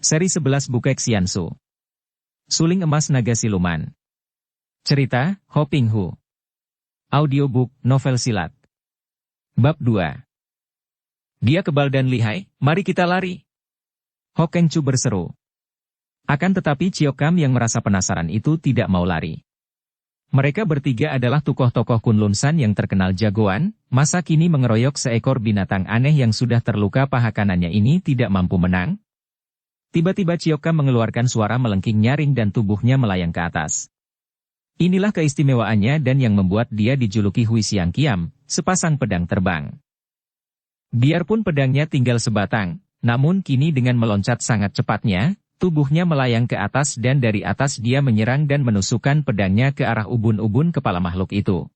Seri 11 Bukek Xiansu. Suling Emas Naga Siluman. Cerita, Ho Ping Hu. Audiobook, novel silat. Bab 2. Dia kebal dan lihai, mari kita lari. Ho Keng Chu berseru. Akan tetapi Ciok Kam yang merasa penasaran itu tidak mau lari. Mereka bertiga adalah tokoh-tokoh Kunlun San yang terkenal jagoan, masa kini mengeroyok seekor binatang aneh yang sudah terluka paha kanannya ini tidak mampu menang? Tiba-tiba Ciok Kam mengeluarkan suara melengking nyaring dan tubuhnya melayang ke atas. Inilah keistimewaannya dan yang membuat dia dijuluki Hui Siang Kiam, sepasang pedang terbang. Biarpun pedangnya tinggal sebatang, namun kini dengan meloncat sangat cepatnya, tubuhnya melayang ke atas dan dari atas dia menyerang dan menusukkan pedangnya ke arah ubun-ubun kepala makhluk itu.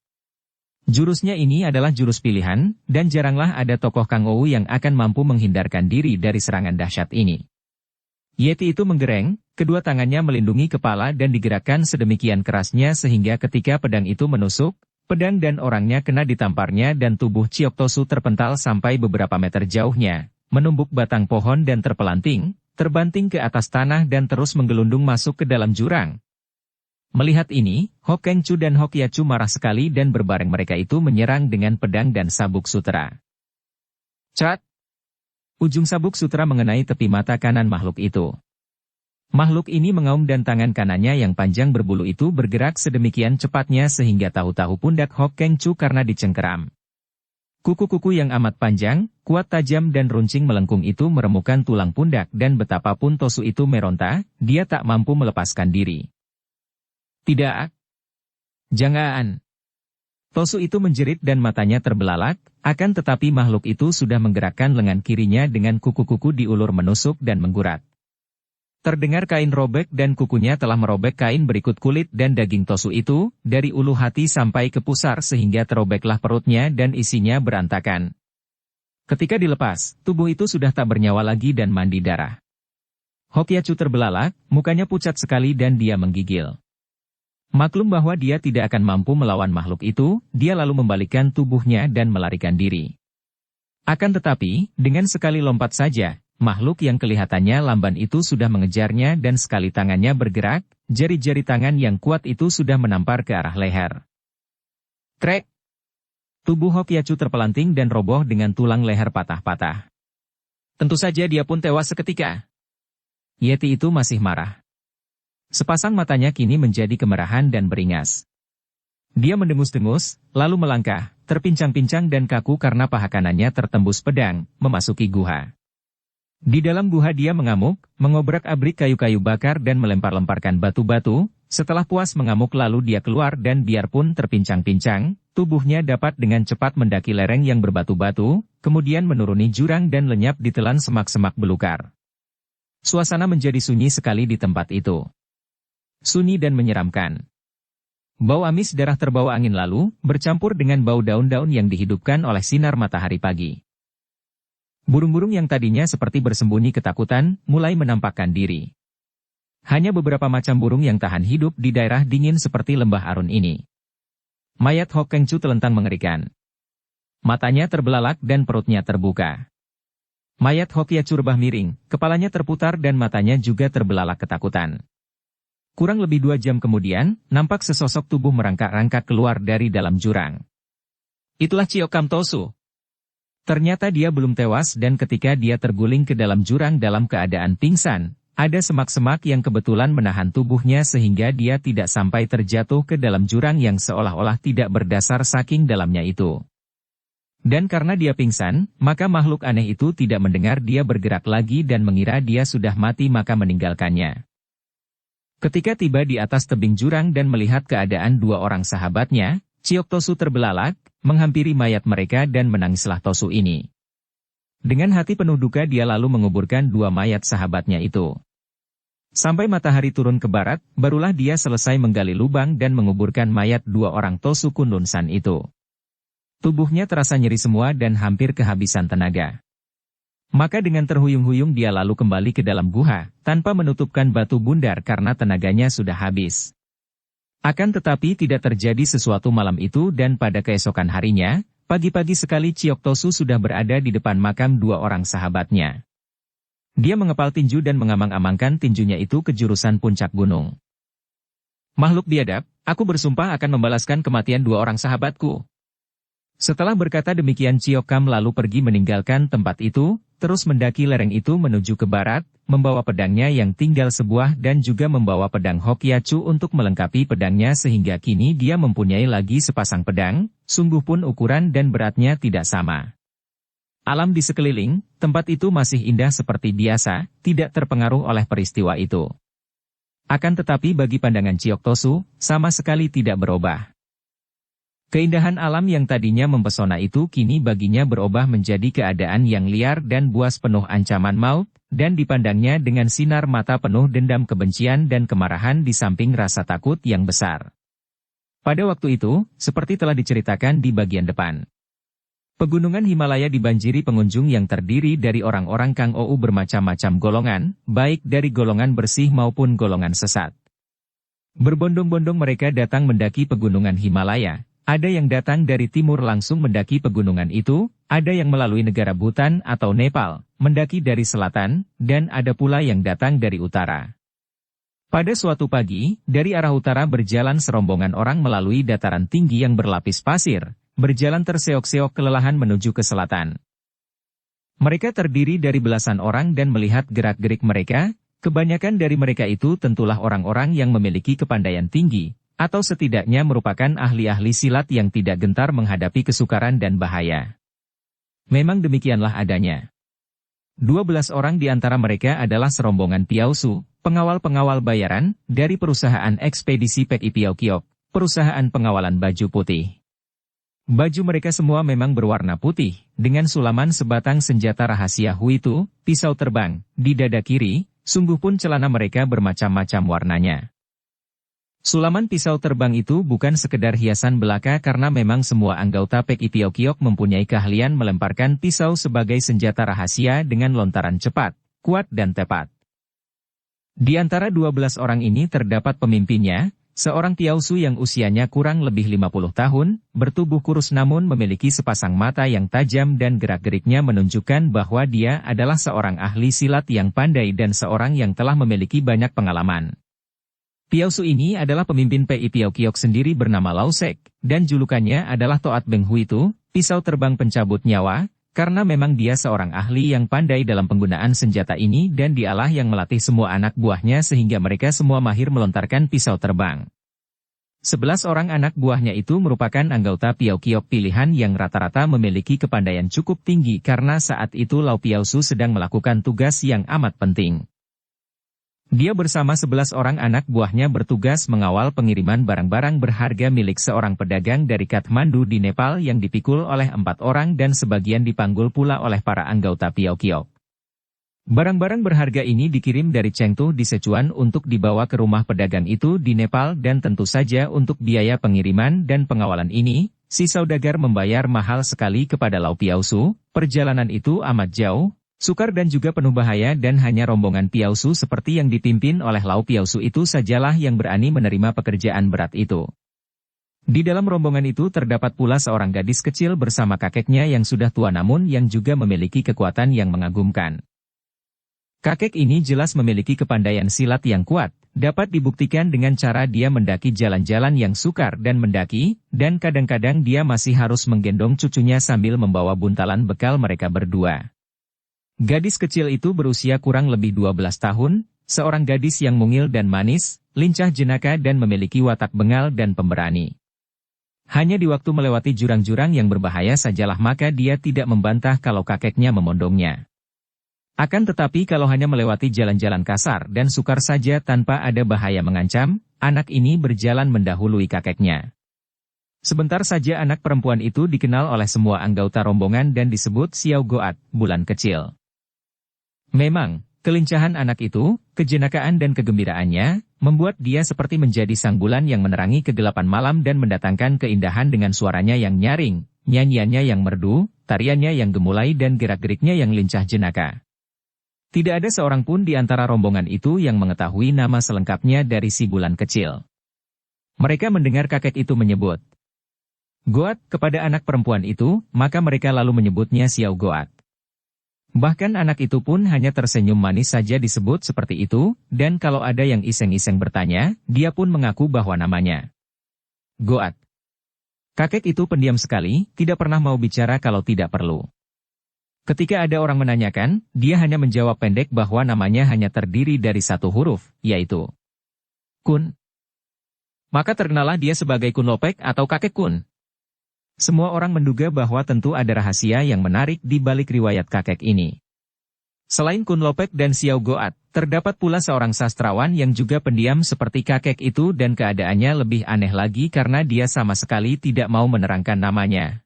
Jurusnya ini adalah jurus pilihan, dan jaranglah ada tokoh Kang Ou yang akan mampu menghindarkan diri dari serangan dahsyat ini. Yeti itu menggereng, kedua tangannya melindungi kepala dan digerakkan sedemikian kerasnya sehingga ketika pedang itu menusuk, pedang dan orangnya kena ditamparnya dan tubuh Ciok Tosu terpental sampai beberapa meter jauhnya, menumbuk batang pohon dan terbanting ke atas tanah dan terus menggelundung masuk ke dalam jurang. Melihat ini, Ho Keng Chu dan Ho Kia Chu marah sekali dan berbareng mereka itu menyerang dengan pedang dan sabuk sutera. Cat! Ujung sabuk sutera mengenai tepi mata kanan makhluk itu. Makhluk ini mengaum dan tangan kanannya yang panjang berbulu itu bergerak sedemikian cepatnya sehingga tahu-tahu pundak Ho Keng Chu karena dicengkeram. Kuku-kuku yang amat panjang, kuat tajam dan runcing melengkung itu meremukan tulang pundak dan betapapun Tosu itu meronta, dia tak mampu melepaskan diri. Tidak. Jangan. Tosu itu menjerit dan matanya terbelalak, akan tetapi makhluk itu sudah menggerakkan lengan kirinya dengan kuku-kuku diulur menusuk dan menggurat. Terdengar kain robek dan kukunya telah merobek kain berikut kulit dan daging Tosu itu, dari ulu hati sampai ke pusar sehingga terobeklah perutnya dan isinya berantakan. Ketika dilepas, tubuh itu sudah tak bernyawa lagi dan mandi darah. Ho Kia Chu terbelalak, mukanya pucat sekali dan dia menggigil. Maklum bahwa dia tidak akan mampu melawan makhluk itu, dia lalu membalikkan tubuhnya dan melarikan diri. Akan tetapi, dengan sekali lompat saja, makhluk yang kelihatannya lamban itu sudah mengejarnya dan sekali tangannya bergerak, jari-jari tangan yang kuat itu sudah menampar ke arah leher. Krek! Tubuh Ho Kia Chu terpelanting dan roboh dengan tulang leher patah-patah. Tentu saja dia pun tewas seketika. Yeti itu masih marah. Sepasang matanya kini menjadi kemerahan dan beringas. Dia mendengus-dengus, lalu melangkah, terpincang-pincang dan kaku karena paha kanannya tertembus pedang, memasuki guha. Di dalam guha dia mengamuk, mengobrak-abrik kayu-kayu bakar dan melempar-lemparkan batu-batu, setelah puas mengamuk lalu dia keluar dan biarpun terpincang-pincang, tubuhnya dapat dengan cepat mendaki lereng yang berbatu-batu, kemudian menuruni jurang dan lenyap ditelan semak-semak belukar. Suasana menjadi sunyi sekali di tempat itu. Sunyi dan menyeramkan. Bau amis darah terbawa angin lalu, bercampur dengan bau daun-daun yang dihidupkan oleh sinar matahari pagi. Burung-burung yang tadinya seperti bersembunyi ketakutan, mulai menampakkan diri. Hanya beberapa macam burung yang tahan hidup di daerah dingin seperti lembah Arun ini. Mayat Ho Keng Chu telentang mengerikan. Matanya terbelalak dan perutnya terbuka. Mayat Ho Kia Chu rebah miring, kepalanya terputar dan matanya juga terbelalak ketakutan. Kurang lebih 2 jam kemudian, nampak sesosok tubuh merangkak-rangkak keluar dari dalam jurang. Itulah Ciok Kam Tosu. Ternyata dia belum tewas dan ketika dia terguling ke dalam jurang dalam keadaan pingsan, ada semak-semak yang kebetulan menahan tubuhnya sehingga dia tidak sampai terjatuh ke dalam jurang yang seolah-olah tidak berdasar saking dalamnya itu. Dan karena dia pingsan, maka makhluk aneh itu tidak mendengar dia bergerak lagi dan mengira dia sudah mati maka meninggalkannya. Ketika tiba di atas tebing jurang dan melihat keadaan 2 orang sahabatnya, Ciok Tosu terbelalak, menghampiri mayat mereka dan menangislah Tosu ini. Dengan hati penuh duka dia lalu menguburkan 2 mayat sahabatnya itu. Sampai matahari turun ke barat, barulah dia selesai menggali lubang dan menguburkan mayat 2 orang Tosu Kunlun San itu. Tubuhnya terasa nyeri semua dan hampir kehabisan tenaga. Maka dengan terhuyung-huyung dia lalu kembali ke dalam guha, tanpa menutupkan batu bundar karena tenaganya sudah habis. Akan tetapi tidak terjadi sesuatu malam itu dan pada keesokan harinya, pagi-pagi sekali Ciok Tosu sudah berada di depan makam 2 orang sahabatnya. Dia mengepal tinju dan mengamang-amangkan tinjunya itu ke jurusan puncak gunung. Makhluk biadab, aku bersumpah akan membalaskan kematian dua orang sahabatku. Setelah berkata demikian Ciok Kam lalu pergi meninggalkan tempat itu, terus mendaki lereng itu menuju ke barat, membawa pedangnya yang tinggal sebuah dan juga membawa pedang Hokyacu untuk melengkapi pedangnya sehingga kini dia mempunyai lagi sepasang pedang, sungguh pun ukuran dan beratnya tidak sama. Alam di sekeliling, tempat itu masih indah seperti biasa, tidak terpengaruh oleh peristiwa itu. Akan tetapi bagi pandangan Ciok Tosu, sama sekali tidak berubah. Keindahan alam yang tadinya mempesona itu kini baginya berubah menjadi keadaan yang liar dan buas penuh ancaman maut, dan dipandangnya dengan sinar mata penuh dendam kebencian dan kemarahan di samping rasa takut yang besar. Pada waktu itu, seperti telah diceritakan di bagian depan, Pegunungan Himalaya dibanjiri pengunjung yang terdiri dari orang-orang Kang Ou bermacam-macam golongan, baik dari golongan bersih maupun golongan sesat. Berbondong-bondong mereka datang mendaki pegunungan Himalaya. Ada yang datang dari timur langsung mendaki pegunungan itu, ada yang melalui negara Bhutan atau Nepal, mendaki dari selatan, dan ada pula yang datang dari utara. Pada suatu pagi, dari arah utara berjalan serombongan orang melalui dataran tinggi yang berlapis pasir, berjalan terseok-seok kelelahan menuju ke selatan. Mereka terdiri dari belasan orang dan melihat gerak-gerik mereka, kebanyakan dari mereka itu tentulah orang-orang yang memiliki kepandaian tinggi, atau setidaknya merupakan ahli-ahli silat yang tidak gentar menghadapi kesukaran dan bahaya. Memang demikianlah adanya. 12 orang di antara mereka adalah serombongan Piausu, pengawal-pengawal bayaran, dari perusahaan ekspedisi Pek Ipiokiok, perusahaan pengawalan baju putih. Baju mereka semua memang berwarna putih, dengan sulaman sebatang senjata rahasia Huitu, pisau terbang, di dada kiri, sungguh pun celana mereka bermacam-macam warnanya. Sulaman pisau terbang itu bukan sekedar hiasan belaka karena memang semua anggota Pek Ipiokiok mempunyai keahlian melemparkan pisau sebagai senjata rahasia dengan lontaran cepat, kuat dan tepat. Di antara 12 orang ini terdapat pemimpinnya, seorang Piausu yang usianya kurang lebih 50 tahun, bertubuh kurus namun memiliki sepasang mata yang tajam dan gerak-geriknya menunjukkan bahwa dia adalah seorang ahli silat yang pandai dan seorang yang telah memiliki banyak pengalaman. Piausu ini adalah pemimpin Pek Ipiokiok sendiri bernama Lausek, dan julukannya adalah Toat Beng Huitu, pisau terbang pencabut nyawa, karena memang dia seorang ahli yang pandai dalam penggunaan senjata ini dan dialah yang melatih semua anak buahnya sehingga mereka semua mahir melontarkan pisau terbang. 11 orang anak buahnya itu merupakan anggota Piokiok pilihan yang rata-rata memiliki kepandaian cukup tinggi karena saat itu Lau Piausu sedang melakukan tugas yang amat penting. Dia bersama 11 orang anak buahnya bertugas mengawal pengiriman barang-barang berharga milik seorang pedagang dari Kathmandu di Nepal yang dipikul oleh 4 orang dan sebagian dipanggul pula oleh para anggota Piokiok. Barang-barang berharga ini dikirim dari Chengtu di Sichuan untuk dibawa ke rumah pedagang itu di Nepal dan tentu saja untuk biaya pengiriman dan pengawalan ini, si saudagar membayar mahal sekali kepada Lau Piausu. Perjalanan itu amat jauh, sukar dan juga penuh bahaya dan hanya rombongan Piausu seperti yang dipimpin oleh Lau Piausu itu sajalah yang berani menerima pekerjaan berat itu. Di dalam rombongan itu terdapat pula seorang gadis kecil bersama kakeknya yang sudah tua namun yang juga memiliki kekuatan yang mengagumkan. Kakek ini jelas memiliki kepandaian silat yang kuat, dapat dibuktikan dengan cara dia mendaki jalan-jalan yang sukar dan mendaki, dan kadang-kadang dia masih harus menggendong cucunya sambil membawa buntalan bekal mereka berdua. Gadis kecil itu berusia kurang lebih 12 tahun, seorang gadis yang mungil dan manis, lincah jenaka dan memiliki watak bengal dan pemberani. Hanya di waktu melewati jurang-jurang yang berbahaya sajalah maka dia tidak membantah kalau kakeknya memondongnya. Akan tetapi kalau hanya melewati jalan-jalan kasar dan sukar saja tanpa ada bahaya mengancam, anak ini berjalan mendahului kakeknya. Sebentar saja anak perempuan itu dikenal oleh semua anggota rombongan dan disebut Xiao Goat, bulan kecil. Memang, kelincahan anak itu, kejenakaan dan kegembiraannya, membuat dia seperti menjadi sang bulan yang menerangi kegelapan malam dan mendatangkan keindahan dengan suaranya yang nyaring, nyanyiannya yang merdu, tariannya yang gemulai dan gerak-geriknya yang lincah jenaka. Tidak ada seorang pun di antara rombongan itu yang mengetahui nama selengkapnya dari si bulan kecil. Mereka mendengar kakek itu menyebut Goat kepada anak perempuan itu, maka mereka lalu menyebutnya Xiao Goat. Bahkan anak itu pun hanya tersenyum manis saja disebut seperti itu, dan kalau ada yang iseng-iseng bertanya, dia pun mengaku bahwa namanya Goat. Kakek itu pendiam sekali, tidak pernah mau bicara kalau tidak perlu. Ketika ada orang menanyakan, dia hanya menjawab pendek bahwa namanya hanya terdiri dari satu huruf, yaitu Kun. Maka terkenalah dia sebagai Kun Lopek atau Kakek Kun. Semua orang menduga bahwa tentu ada rahasia yang menarik di balik riwayat kakek ini. Selain Kun Lopek dan Xiao Goat, terdapat pula seorang sastrawan yang juga pendiam seperti kakek itu dan keadaannya lebih aneh lagi karena dia sama sekali tidak mau menerangkan namanya.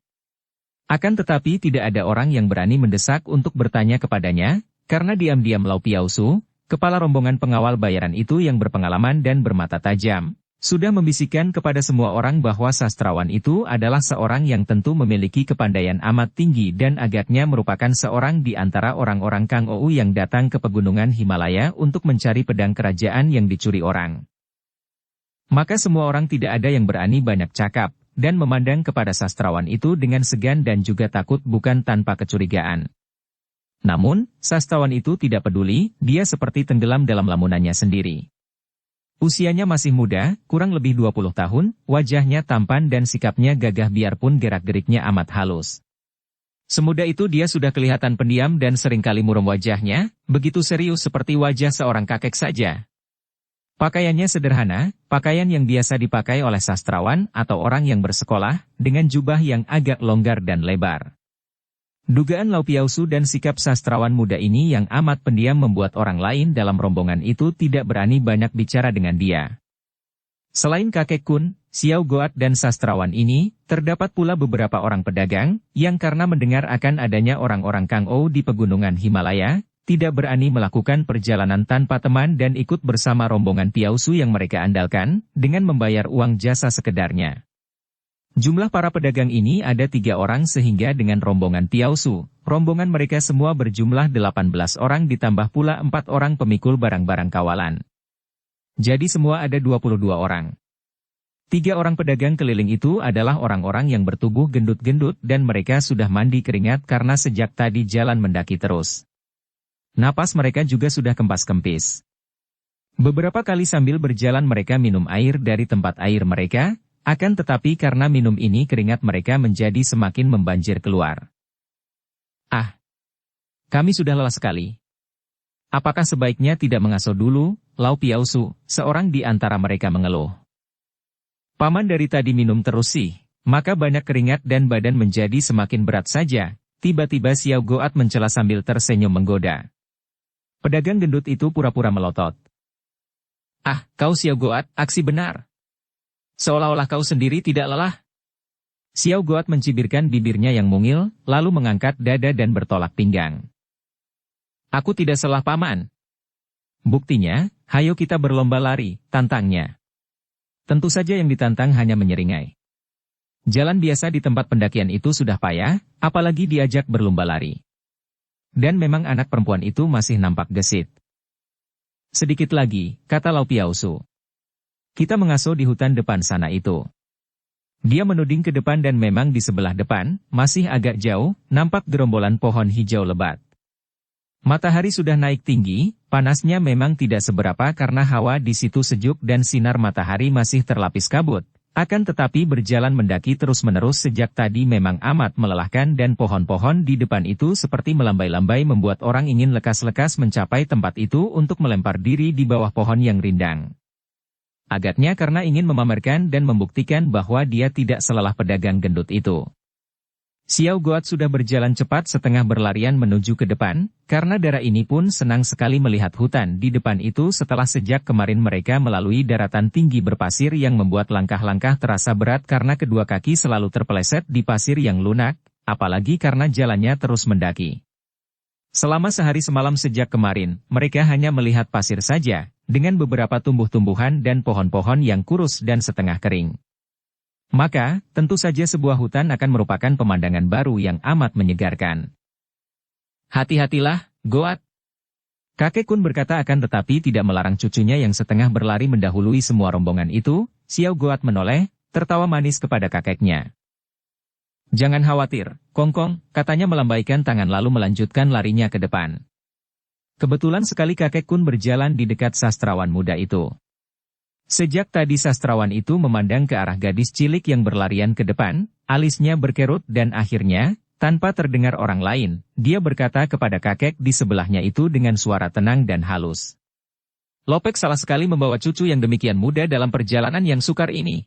Akan tetapi tidak ada orang yang berani mendesak untuk bertanya kepadanya, karena diam-diam Lau Piausu, kepala rombongan pengawal bayaran itu yang berpengalaman dan bermata tajam, sudah membisikkan kepada semua orang bahwa sastrawan itu adalah seorang yang tentu memiliki kepandaian amat tinggi dan agaknya merupakan seorang di antara orang-orang Kang Ou yang datang ke pegunungan Himalaya untuk mencari pedang kerajaan yang dicuri orang. Maka semua orang tidak ada yang berani banyak cakap, dan memandang kepada sastrawan itu dengan segan dan juga takut bukan tanpa kecurigaan. Namun, sastrawan itu tidak peduli, dia seperti tenggelam dalam lamunannya sendiri. Usianya masih muda, kurang lebih 20 tahun, wajahnya tampan dan sikapnya gagah biarpun gerak-geriknya amat halus. Semudah itu dia sudah kelihatan pendiam dan seringkali muram wajahnya, begitu serius seperti wajah seorang kakek saja. Pakaiannya sederhana, pakaian yang biasa dipakai oleh sastrawan atau orang yang bersekolah, dengan jubah yang agak longgar dan lebar. Dugaan Lau Piausu dan sikap sastrawan muda ini yang amat pendiam membuat orang lain dalam rombongan itu tidak berani banyak bicara dengan dia. Selain kakek Kun, Xiao Goat dan sastrawan ini, terdapat pula beberapa orang pedagang, yang karena mendengar akan adanya orang-orang Kang Ou di pegunungan Himalaya, tidak berani melakukan perjalanan tanpa teman dan ikut bersama rombongan Piausu yang mereka andalkan, dengan membayar uang jasa sekedarnya. Jumlah para pedagang ini ada 3 orang sehingga dengan rombongan Piausu, rombongan mereka semua berjumlah 18 orang ditambah pula 4 orang pemikul barang-barang kawalan. Jadi semua ada 22 orang. 3 orang pedagang keliling itu adalah orang-orang yang bertubuh gendut-gendut dan mereka sudah mandi keringat karena sejak tadi jalan mendaki terus. Napas mereka juga sudah kempas-kempis. Beberapa kali sambil berjalan mereka minum air dari tempat air mereka, akan tetapi karena minum ini keringat mereka menjadi semakin membanjir keluar. Ah, kami sudah lelah sekali. Apakah sebaiknya tidak mengasuh dulu, Lau Piausu, seorang di antara mereka mengeluh. Paman dari tadi minum terus sih, maka banyak keringat dan badan menjadi semakin berat saja. Tiba-tiba Xiao Goat mencela sambil tersenyum menggoda. Pedagang gendut itu pura-pura melotot. Ah, kau Xiao Goat, aksi benar. Seolah-olah kau sendiri tidak lelah. Xiao Goat mencibirkan bibirnya yang mungil, lalu mengangkat dada dan bertolak pinggang. Aku tidak salah paman. Buktinya, hayo kita berlomba lari, tantangnya. Tentu saja yang ditantang hanya menyeringai. Jalan biasa di tempat pendakian itu sudah payah, apalagi diajak berlomba lari. Dan memang anak perempuan itu masih nampak gesit. Sedikit lagi, kata Lau Piausu. Kita mengasuh di hutan depan sana itu. Dia menuding ke depan dan memang di sebelah depan, masih agak jauh, nampak gerombolan pohon hijau lebat. Matahari sudah naik tinggi, panasnya memang tidak seberapa karena hawa di situ sejuk dan sinar matahari masih terlapis kabut. Akan tetapi berjalan mendaki terus-menerus sejak tadi memang amat melelahkan dan pohon-pohon di depan itu seperti melambai-lambai membuat orang ingin lekas-lekas mencapai tempat itu untuk melempar diri di bawah pohon yang rindang. Agaknya karena ingin memamerkan dan membuktikan bahwa dia tidak selelah pedagang gendut itu. Xiao Goat sudah berjalan cepat setengah berlarian menuju ke depan, karena darah ini pun senang sekali melihat hutan di depan itu setelah sejak kemarin mereka melalui daratan tinggi berpasir yang membuat langkah-langkah terasa berat karena kedua kaki selalu terpeleset di pasir yang lunak, apalagi karena jalannya terus mendaki. Selama sehari semalam sejak kemarin, mereka hanya melihat pasir saja, dengan beberapa tumbuh-tumbuhan dan pohon-pohon yang kurus dan setengah kering. Maka, tentu saja sebuah hutan akan merupakan pemandangan baru yang amat menyegarkan. Hati-hatilah, Goat. Kakek Kun berkata akan tetapi tidak melarang cucunya yang setengah berlari mendahului semua rombongan itu. Xiao Goat menoleh, tertawa manis kepada kakeknya. Jangan khawatir, Kongkong, katanya melambaikan tangan lalu melanjutkan larinya ke depan. Kebetulan sekali kakek Kun berjalan di dekat sastrawan muda itu. Sejak tadi sastrawan itu memandang ke arah gadis cilik yang berlarian ke depan, alisnya berkerut dan akhirnya, tanpa terdengar orang lain, dia berkata kepada kakek di sebelahnya itu dengan suara tenang dan halus. Lopek salah sekali membawa cucu yang demikian muda dalam perjalanan yang sukar ini.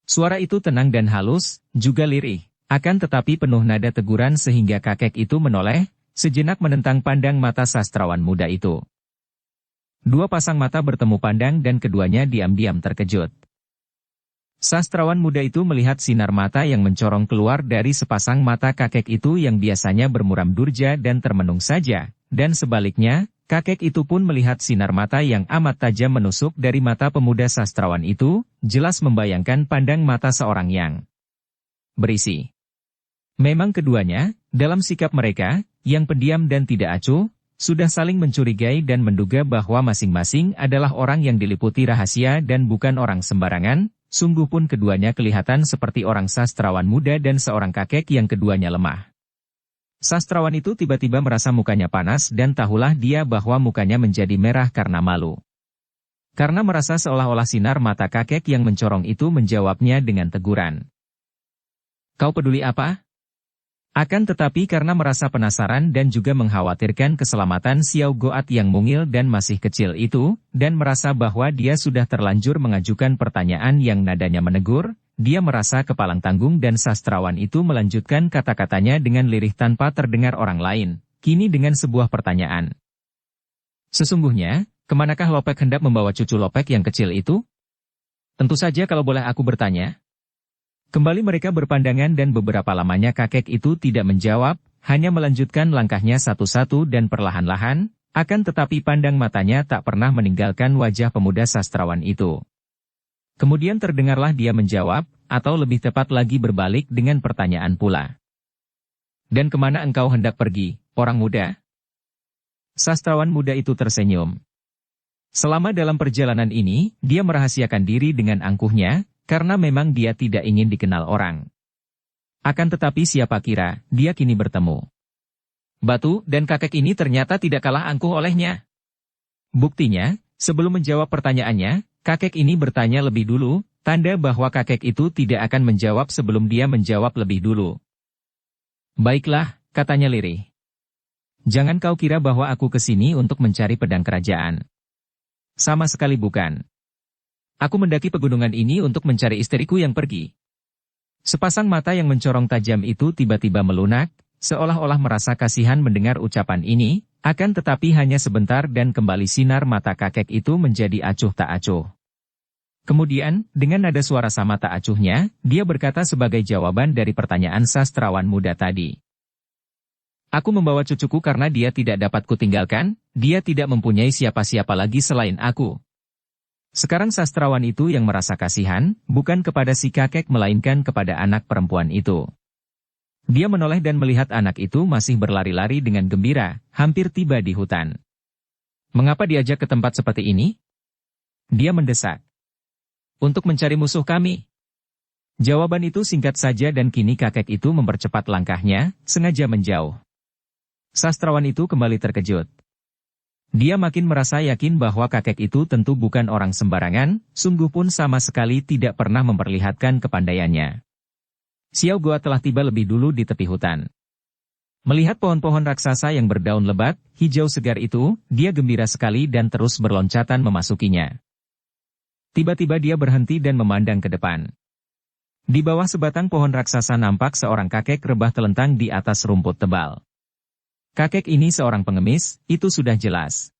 Suara itu tenang dan halus, juga lirih. Akan tetapi penuh nada teguran sehingga kakek itu menoleh, sejenak menentang pandang mata sastrawan muda itu. Dua pasang mata bertemu pandang dan keduanya diam-diam terkejut. Sastrawan muda itu melihat sinar mata yang mencorong keluar dari sepasang mata kakek itu yang biasanya bermuram durja dan termenung saja, dan sebaliknya, kakek itu pun melihat sinar mata yang amat tajam menusuk dari mata pemuda sastrawan itu, jelas membayangkan pandang mata seorang yang berisi. Memang keduanya, dalam sikap mereka, yang pendiam dan tidak acuh, sudah saling mencurigai dan menduga bahwa masing-masing adalah orang yang diliputi rahasia dan bukan orang sembarangan, sungguh pun keduanya kelihatan seperti orang sastrawan muda dan seorang kakek yang keduanya lemah. Sastrawan itu tiba-tiba merasa mukanya panas dan tahulah dia bahwa mukanya menjadi merah karena malu. Karena merasa seolah-olah sinar mata kakek yang mencorong itu menjawabnya dengan teguran. Kau peduli apa? Akan tetapi karena merasa penasaran dan juga mengkhawatirkan keselamatan Xiao Goat yang mungil dan masih kecil itu, dan merasa bahwa dia sudah terlanjur mengajukan pertanyaan yang nadanya menegur, dia merasa kepalang tanggung dan sastrawan itu melanjutkan kata-katanya dengan lirih tanpa terdengar orang lain, kini dengan sebuah pertanyaan. Sesungguhnya, kemanakah Lopek hendak membawa cucu Lopek yang kecil itu? Tentu saja kalau boleh aku bertanya. Kembali mereka berpandangan dan beberapa lamanya kakek itu tidak menjawab, hanya melanjutkan langkahnya satu-satu dan perlahan-lahan, akan tetapi pandang matanya tak pernah meninggalkan wajah pemuda sastrawan itu. Kemudian terdengarlah dia menjawab, atau lebih tepat lagi berbalik dengan pertanyaan pula. Dan kemana engkau hendak pergi, orang muda? Sastrawan muda itu tersenyum. Selama dalam perjalanan ini, dia merahasiakan diri dengan angkuhnya, karena memang dia tidak ingin dikenal orang. Akan tetapi siapa kira, dia kini bertemu batu dan kakek ini ternyata tidak kalah angkuh olehnya. Buktinya, sebelum menjawab pertanyaannya, kakek ini bertanya lebih dulu, tanda bahwa kakek itu tidak akan menjawab sebelum dia menjawab lebih dulu. Baiklah, katanya lirih. Jangan kau kira bahwa aku ke sini untuk mencari pedang kerajaan. Sama sekali bukan. Aku mendaki pegunungan ini untuk mencari istriku yang pergi. Sepasang mata yang mencorong tajam itu tiba-tiba melunak, seolah-olah merasa kasihan mendengar ucapan ini, akan tetapi hanya sebentar dan kembali sinar mata kakek itu menjadi acuh tak acuh. Kemudian, dengan nada suara sama tak acuhnya, dia berkata sebagai jawaban dari pertanyaan sastrawan muda tadi. Aku membawa cucuku karena dia tidak dapat kutinggalkan, dia tidak mempunyai siapa-siapa lagi selain aku. Sekarang sastrawan itu yang merasa kasihan, bukan kepada si kakek melainkan kepada anak perempuan itu. Dia menoleh dan melihat anak itu masih berlari-lari dengan gembira, hampir tiba di hutan. Mengapa diajak ke tempat seperti ini? Dia mendesak. Untuk mencari musuh kami. Jawaban itu singkat saja dan kini kakek itu mempercepat langkahnya, sengaja menjauh. Sastrawan itu kembali terkejut. Dia makin merasa yakin bahwa kakek itu tentu bukan orang sembarangan, sungguh pun sama sekali tidak pernah memperlihatkan kepandaiannya. Xiao Goat telah tiba lebih dulu di tepi hutan. Melihat pohon-pohon raksasa yang berdaun lebat, hijau segar itu, dia gembira sekali dan terus berloncatan memasukinya. Tiba-tiba dia berhenti dan memandang ke depan. Di bawah sebatang pohon raksasa nampak seorang kakek rebah telentang di atas rumput tebal. Kakek ini seorang pengemis, itu sudah jelas.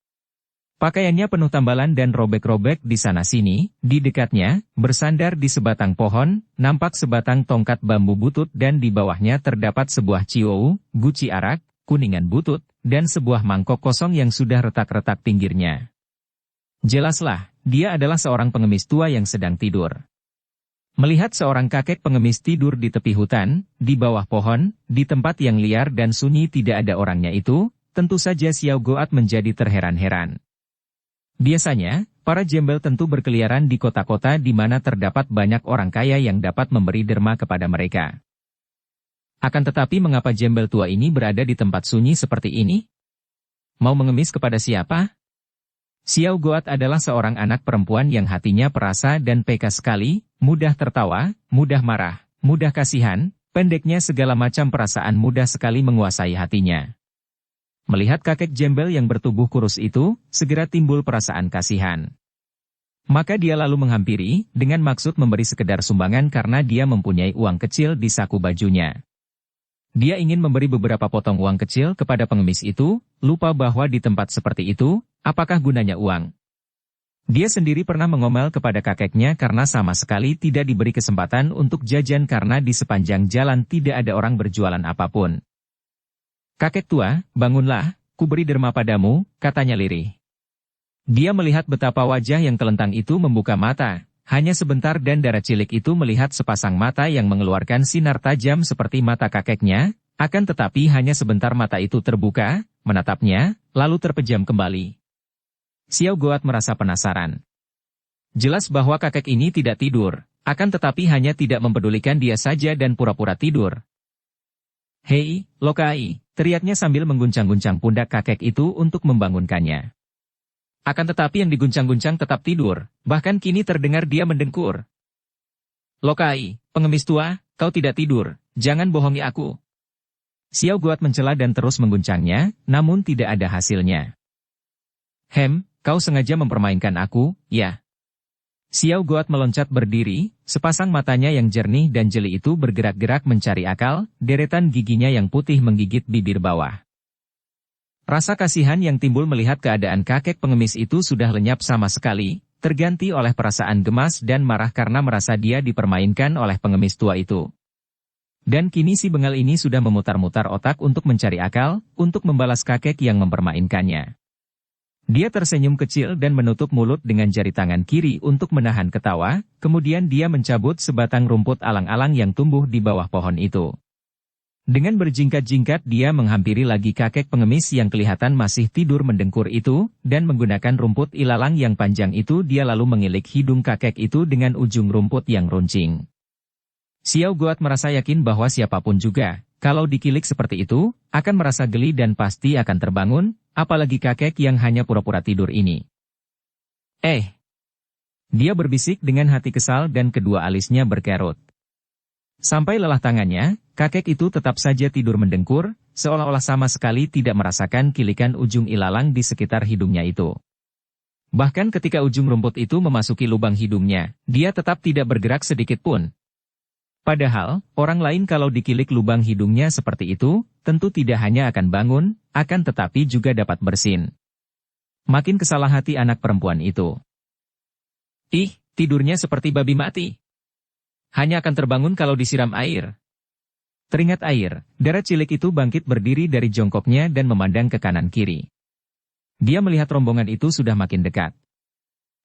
Pakaiannya penuh tambalan dan robek-robek di sana-sini, di dekatnya, bersandar di sebatang pohon, nampak sebatang tongkat bambu butut dan di bawahnya terdapat sebuah ciou, guci arak, kuningan butut, dan sebuah mangkok kosong yang sudah retak-retak pinggirnya. Jelaslah, dia adalah seorang pengemis tua yang sedang tidur. Melihat seorang kakek pengemis tidur di tepi hutan, di bawah pohon, di tempat yang liar dan sunyi tidak ada orangnya itu, tentu saja Xiao Goat menjadi terheran-heran. Biasanya, para gembel tentu berkeliaran di kota-kota di mana terdapat banyak orang kaya yang dapat memberi derma kepada mereka. Akan tetapi mengapa Jembel tua ini berada di tempat sunyi seperti ini? Mau mengemis kepada siapa? Xiao Goat adalah seorang anak perempuan yang hatinya perasa dan peka sekali, mudah tertawa, mudah marah, mudah kasihan, pendeknya segala macam perasaan mudah sekali menguasai hatinya. Melihat kakek Jembel yang bertubuh kurus itu, segera timbul perasaan kasihan. Maka dia lalu menghampiri, dengan maksud memberi sekedar sumbangan karena dia mempunyai uang kecil di saku bajunya. Dia ingin memberi beberapa potong uang kecil kepada pengemis itu, lupa bahwa di tempat seperti itu, apakah gunanya uang? Dia sendiri pernah mengomel kepada kakeknya karena sama sekali tidak diberi kesempatan untuk jajan karena di sepanjang jalan tidak ada orang berjualan apapun. "Kakek tua, bangunlah, kuberi derma padamu," katanya lirih. Dia melihat betapa wajah yang telentang itu membuka mata. Hanya sebentar dan darah cilik itu melihat sepasang mata yang mengeluarkan sinar tajam seperti mata kakeknya, akan tetapi hanya sebentar mata itu terbuka, menatapnya, lalu terpejam kembali. Xiao Goat merasa penasaran. Jelas bahwa kakek ini tidak tidur, akan tetapi hanya tidak mempedulikan dia saja dan pura-pura tidur. "Hei, Lokai!" teriaknya sambil mengguncang-guncang pundak kakek itu untuk membangunkannya. Akan tetapi yang diguncang-guncang tetap tidur, bahkan kini terdengar dia mendengkur. "Lokai, pengemis tua, kau tidak tidur, jangan bohongi aku." Xiao Goat mencela dan terus mengguncangnya, namun tidak ada hasilnya. Kau sengaja mempermainkan aku, ya?" Xiao Goat meloncat berdiri, sepasang matanya yang jernih dan jeli itu bergerak-gerak mencari akal, deretan giginya yang putih menggigit bibir bawah. Rasa kasihan yang timbul melihat keadaan kakek pengemis itu sudah lenyap sama sekali, terganti oleh perasaan gemas dan marah karena merasa dia dipermainkan oleh pengemis tua itu. Dan kini si bengal ini sudah memutar-mutar otak untuk mencari akal, untuk membalas kakek yang mempermainkannya. Dia tersenyum kecil dan menutup mulut dengan jari tangan kiri untuk menahan ketawa, kemudian dia mencabut sebatang rumput alang-alang yang tumbuh di bawah pohon itu. Dengan berjingkat-jingkat dia menghampiri lagi kakek pengemis yang kelihatan masih tidur mendengkur itu, dan menggunakan rumput ilalang yang panjang itu dia lalu mengilik hidung kakek itu dengan ujung rumput yang runcing. Xiao Goat merasa yakin bahwa siapapun juga, kalau dikilik seperti itu, akan merasa geli dan pasti akan terbangun, apalagi kakek yang hanya pura-pura tidur ini. Dia berbisik dengan hati kesal dan kedua alisnya berkerut. Sampai lelah tangannya, kakek itu tetap saja tidur mendengkur, seolah-olah sama sekali tidak merasakan kilikan ujung ilalang di sekitar hidungnya itu. Bahkan ketika ujung rumput itu memasuki lubang hidungnya, dia tetap tidak bergerak sedikit pun. Padahal, orang lain kalau dikilik lubang hidungnya seperti itu, tentu tidak hanya akan bangun, akan tetapi juga dapat bersin. Makin kesalah hati anak perempuan itu. Tidurnya seperti babi mati. Hanya akan terbangun kalau disiram air. Teringat air, darah cilik itu bangkit berdiri dari jongkoknya dan memandang ke kanan kiri. Dia melihat rombongan itu sudah makin dekat.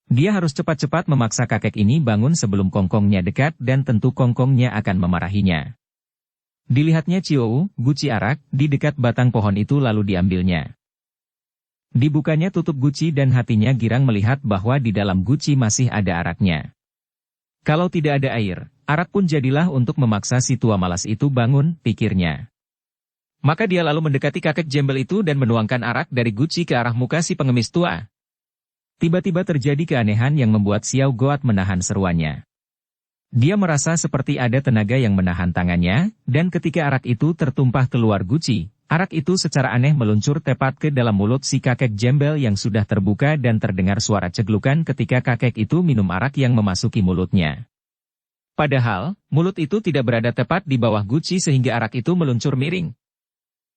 Dia harus cepat-cepat memaksa kakek ini bangun sebelum kongkongnya dekat dan tentu kongkongnya akan memarahinya. Dilihatnya Ciou, guci arak, di dekat batang pohon itu lalu diambilnya. Dibukanya tutup guci dan hatinya girang melihat bahwa di dalam guci masih ada araknya. Kalau tidak ada air, arak pun jadilah untuk memaksa si tua malas itu bangun, pikirnya. Maka dia lalu mendekati kakek Jembel itu dan menuangkan arak dari guci ke arah muka si pengemis tua. Tiba-tiba terjadi keanehan yang membuat Xiao Goat menahan seruannya. Dia merasa seperti ada tenaga yang menahan tangannya, dan ketika arak itu tertumpah keluar guci, arak itu secara aneh meluncur tepat ke dalam mulut si kakek Jembel yang sudah terbuka dan terdengar suara ceglukan ketika kakek itu minum arak yang memasuki mulutnya. Padahal, mulut itu tidak berada tepat di bawah guci sehingga arak itu meluncur miring.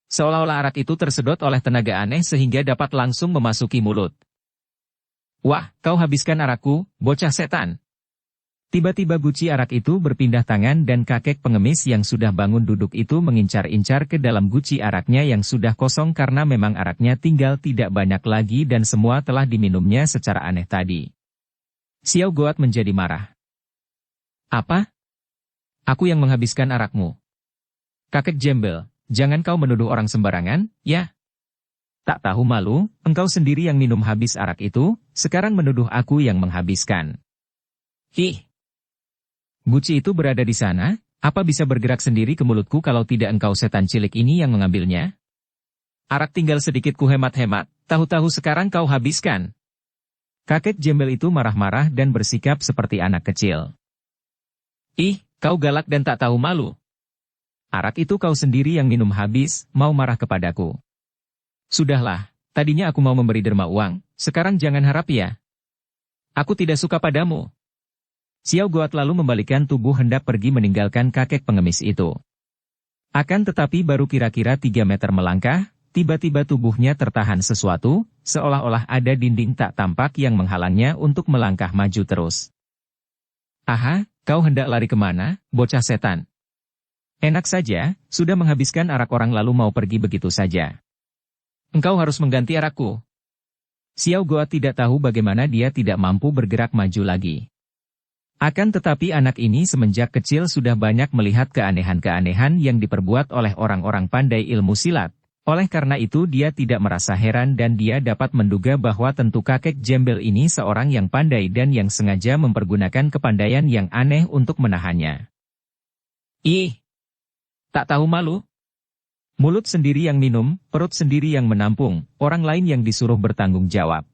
Seolah-olah arak itu tersedot oleh tenaga aneh sehingga dapat langsung memasuki mulut. "Wah, kau habiskan arakku, bocah setan!" Tiba-tiba guci arak itu berpindah tangan dan kakek pengemis yang sudah bangun duduk itu mengincar-incar ke dalam guci araknya yang sudah kosong karena memang araknya tinggal tidak banyak lagi dan semua telah diminumnya secara aneh tadi. Xiao Goat menjadi marah. "Apa? Aku yang menghabiskan arakmu? Kakek Jembel, jangan kau menuduh orang sembarangan, ya? Tak tahu malu, engkau sendiri yang minum habis arak itu, sekarang menuduh aku yang menghabiskan." Guci itu berada di sana, Apa bisa bergerak sendiri ke mulutku kalau tidak engkau setan cilik ini yang mengambilnya? Arak tinggal sedikit ku hemat-hemat, tahu-tahu sekarang kau habiskan. Kakek Jembel itu marah-marah dan bersikap seperti anak kecil. Ih, kau galak dan tak tahu malu. Arak itu kau sendiri yang minum habis, mau marah kepadaku. Sudahlah, tadinya aku mau memberi derma uang, sekarang jangan harap ya. Aku tidak suka padamu. Xiao Goat lalu membalikkan tubuh hendak pergi meninggalkan kakek pengemis itu. Akan tetapi baru kira-kira 3 meter melangkah, tiba-tiba tubuhnya tertahan sesuatu, seolah-olah ada dinding tak tampak yang menghalangnya untuk melangkah maju terus. Aha, kau hendak lari kemana, bocah setan? Enak saja, sudah menghabiskan arak orang lalu mau pergi begitu saja. Engkau harus mengganti arakku. Xiao Goat tidak tahu bagaimana dia tidak mampu bergerak maju lagi. Akan tetapi anak ini semenjak kecil sudah banyak melihat keanehan-keanehan yang diperbuat oleh orang-orang pandai ilmu silat. Oleh karena itu dia tidak merasa heran dan dia dapat menduga bahwa tentu kakek Jembel ini seorang yang pandai dan yang sengaja mempergunakan kepandaian yang aneh untuk menahannya. Ih! Tak tahu malu? Mulut sendiri yang minum, perut sendiri yang menampung, orang lain yang disuruh bertanggung jawab.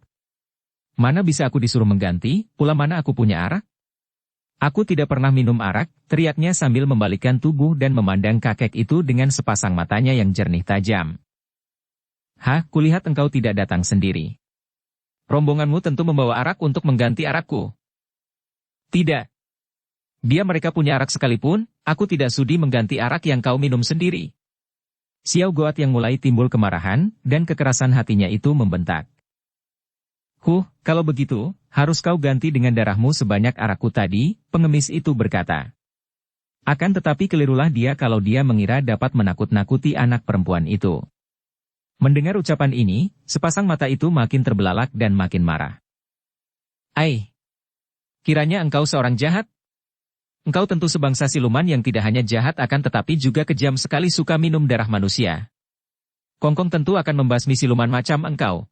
Mana bisa aku disuruh mengganti, pula mana aku punya arak? Aku tidak pernah minum arak, teriaknya sambil membalikkan tubuh dan memandang kakek itu dengan sepasang matanya yang jernih tajam. Hah, kulihat engkau tidak datang sendiri. Rombonganmu tentu membawa arak untuk mengganti arakku. Tidak. Dia mereka punya arak sekalipun, aku tidak sudi mengganti arak yang kau minum sendiri. Xiao Goat yang mulai timbul kemarahan, dan kekerasan hatinya itu membentak. Kalau begitu, harus kau ganti dengan darahmu sebanyak arakku tadi, pengemis itu berkata. Akan tetapi kelirulah dia kalau dia mengira dapat menakut-nakuti anak perempuan itu. Mendengar ucapan ini, sepasang mata itu makin terbelalak dan makin marah. Ai! Kiranya engkau seorang jahat? Engkau tentu sebangsa siluman yang tidak hanya jahat akan tetapi juga kejam sekali suka minum darah manusia. Kongkong tentu akan membasmi siluman macam engkau.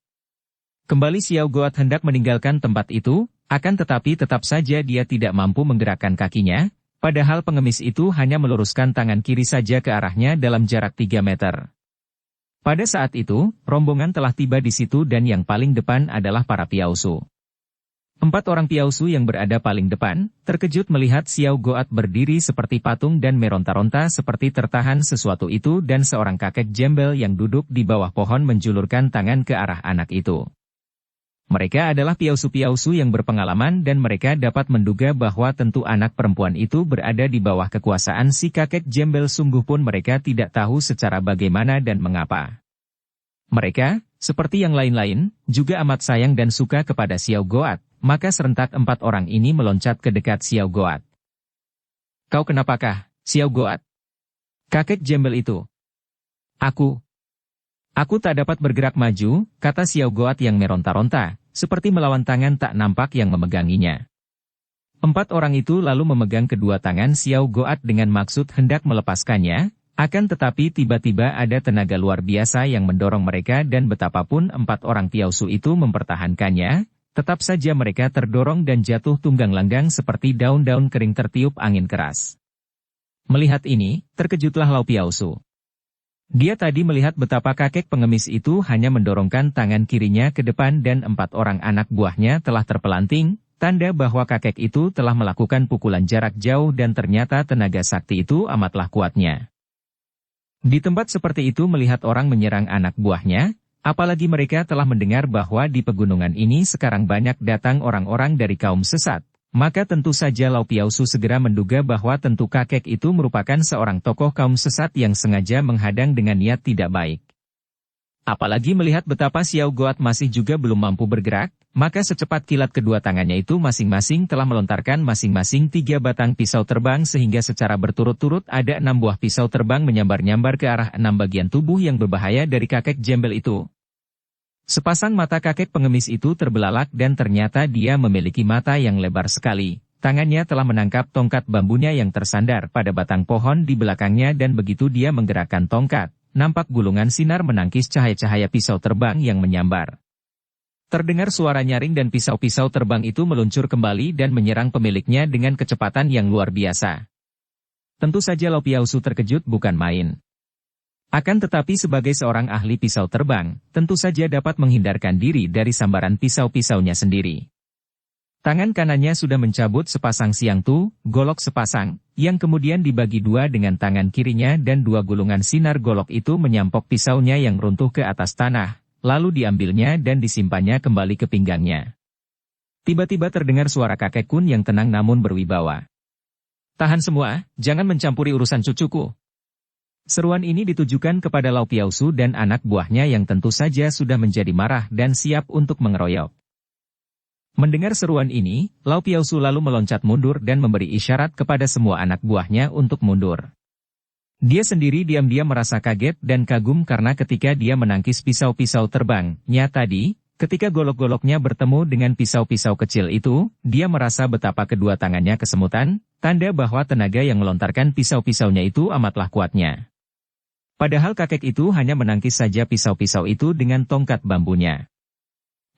Kembali Xiao Goat hendak meninggalkan tempat itu, akan tetapi tetap saja dia tidak mampu menggerakkan kakinya, padahal pengemis itu hanya meluruskan tangan kiri saja ke arahnya dalam jarak 3 meter. Pada saat itu, rombongan telah tiba di situ dan yang paling depan adalah para piausu. 4 orang piausu yang berada paling depan, terkejut melihat Xiao Goat berdiri seperti patung dan meronta-ronta seperti tertahan sesuatu itu dan seorang kakek Jembel yang duduk di bawah pohon menjulurkan tangan ke arah anak itu. Mereka adalah piausu-piausu yang berpengalaman dan mereka dapat menduga bahwa tentu anak perempuan itu berada di bawah kekuasaan si kakek Jembel sungguh pun mereka tidak tahu secara bagaimana dan mengapa. Mereka, seperti yang lain-lain, juga amat sayang dan suka kepada Xiao Goat, maka serentak 4 orang ini meloncat ke dekat Xiao Goat. Kau kenapakah, Xiao Goat? Kakek Jembel itu. Aku tak dapat bergerak maju, kata Xiao Goat yang meronta-ronta, seperti melawan tangan tak nampak yang memeganginya. 4 orang itu lalu memegang kedua tangan Xiao Goat dengan maksud hendak melepaskannya, akan tetapi tiba-tiba ada tenaga luar biasa yang mendorong mereka dan betapapun 4 orang piausu itu mempertahankannya, tetap saja mereka terdorong dan jatuh tunggang langgang seperti daun-daun kering tertiup angin keras. Melihat ini, terkejutlah Lau Piausu. Dia tadi melihat betapa kakek pengemis itu hanya mendorongkan tangan kirinya ke depan dan 4 orang anak buahnya telah terpelanting, tanda bahwa kakek itu telah melakukan pukulan jarak jauh dan ternyata tenaga sakti itu amatlah kuatnya. Di tempat seperti itu melihat orang menyerang anak buahnya, apalagi mereka telah mendengar bahwa di pegunungan ini sekarang banyak datang orang-orang dari kaum sesat. Maka tentu saja Lau Piausu segera menduga bahwa tentu kakek itu merupakan seorang tokoh kaum sesat yang sengaja menghadang dengan niat tidak baik. Apalagi melihat betapa Xiao Goat masih juga belum mampu bergerak, maka secepat kilat kedua tangannya itu masing-masing telah melontarkan masing-masing 3 batang pisau terbang sehingga secara berturut-turut ada 6 buah pisau terbang menyambar-nyambar ke arah 6 bagian tubuh yang berbahaya dari kakek Jembel itu. Sepasang mata kakek pengemis itu terbelalak dan ternyata dia memiliki mata yang lebar sekali. Tangannya telah menangkap tongkat bambunya yang tersandar pada batang pohon di belakangnya dan begitu dia menggerakkan tongkat, nampak gulungan sinar menangkis cahaya-cahaya pisau terbang yang menyambar. Terdengar suara nyaring dan pisau-pisau terbang itu meluncur kembali dan menyerang pemiliknya dengan kecepatan yang luar biasa. Tentu saja Lau Piausu terkejut bukan main. Akan tetapi sebagai seorang ahli pisau terbang, tentu saja dapat menghindarkan diri dari sambaran pisau-pisaunya sendiri. Tangan kanannya sudah mencabut sepasang siang tu, golok sepasang, yang kemudian dibagi dua dengan tangan kirinya dan dua gulungan sinar golok itu menyampok pisaunya yang runtuh ke atas tanah, lalu diambilnya dan disimpannya kembali ke pinggangnya. Tiba-tiba terdengar suara kakek Kun yang tenang namun berwibawa. "Tahan semua, jangan mencampuri urusan cucuku." Seruan ini ditujukan kepada Lau Piausu dan anak buahnya yang tentu saja sudah menjadi marah dan siap untuk mengeroyok. Mendengar seruan ini, Lau Piausu lalu meloncat mundur dan memberi isyarat kepada semua anak buahnya untuk mundur. Dia sendiri diam-diam merasa kaget dan kagum karena ketika dia menangkis pisau-pisau terbangnya tadi, ketika golok-goloknya bertemu dengan pisau-pisau kecil itu, dia merasa betapa kedua tangannya kesemutan, tanda bahwa tenaga yang melontarkan pisau-pisaunya itu amatlah kuatnya. Padahal kakek itu hanya menangkis saja pisau-pisau itu dengan tongkat bambunya.